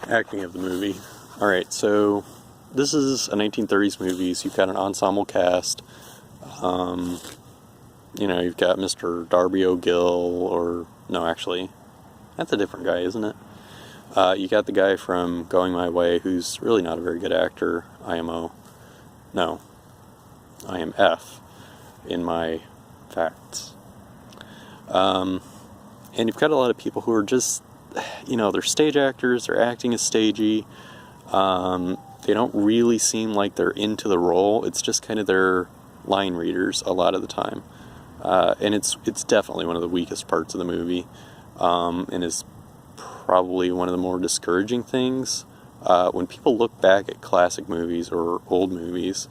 Acting of the movie. Alright, so this is a 1930s movie, so you've got an ensemble cast. You've got Mr. Darby O'Gill, or, no, actually, that's a different guy, isn't it? You got the guy from Going My Way, who's really not a very good actor, IMF in my facts. And you've got a lot of people who are just, they're stage actors, they're acting as stagey. They don't really seem like they're into the role. It's just kind of their line readers a lot of the time. And it's definitely one of the weakest parts of the movie, and is probably one of the more discouraging things. When people look back at classic movies or old movies,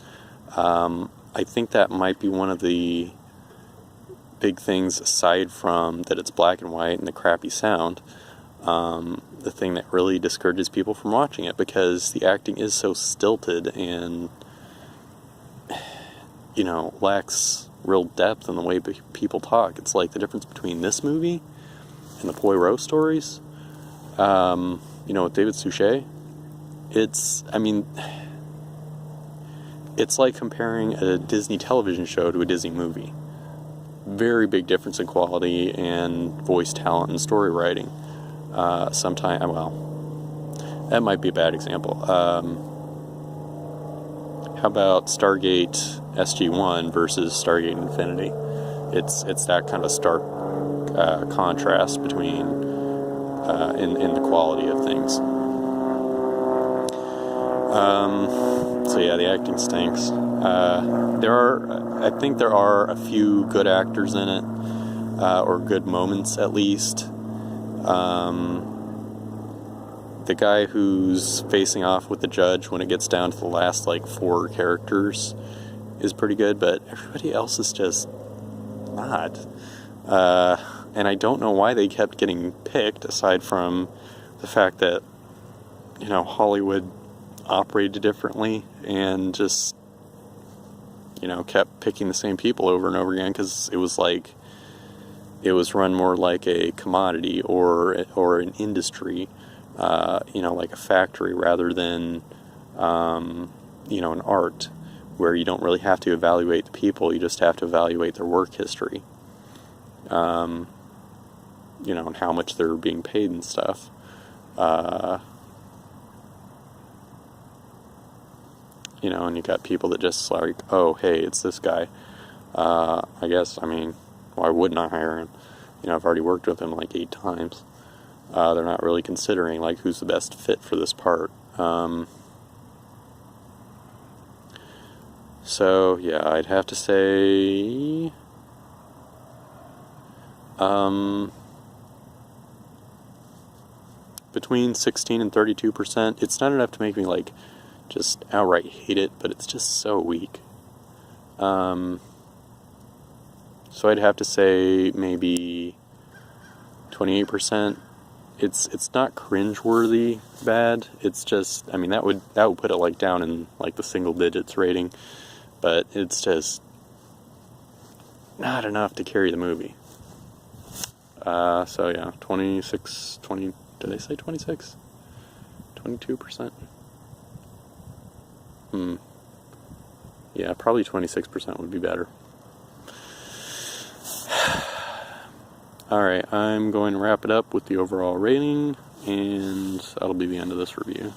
I think that might be one of the big things, aside from that it's black and white and the crappy sound, the thing that really discourages people from watching it, because the acting is so stilted and, lacks real depth in the way people talk. It's like the difference between this movie and the Poirot stories, with David Suchet. It's like comparing a Disney television show to a Disney movie. Very big difference in quality and voice talent and story writing. That might be a bad example. How about Stargate SG-1 versus Stargate Infinity? It's that kind of stark contrast between in the quality of things. So yeah, the acting stinks. I think there are a few good actors in it, or good moments at least. The guy who's facing off with the judge when it gets down to the last 4 characters is pretty good, but everybody else is just not. And I don't know why they kept getting picked, aside from the fact that, Hollywood operated differently and just, kept picking the same people over and over again, because it was run more like a commodity or an industry, like a factory, rather than, an art, where you don't really have to evaluate the people, you just have to evaluate their work history, and how much they're being paid and stuff. And you got people that just oh, hey, it's this guy. I guess, why wouldn't I hire him? I've already worked with him 8 times. They're not really considering, who's the best fit for this part. So, yeah, I'd have to say, between 16 and 32%. It's not enough to make me, just outright hate it, but it's just so weak. So I'd have to say maybe 28%. It's not cringe-worthy bad. It's just, that would put it down in the single digits rating, but it's just not enough to carry the movie. So yeah, 26, 20, did I say 26? 22%? Yeah, probably 26% would be better. Alright, I'm going to wrap it up with the overall rating, and that'll be the end of this review.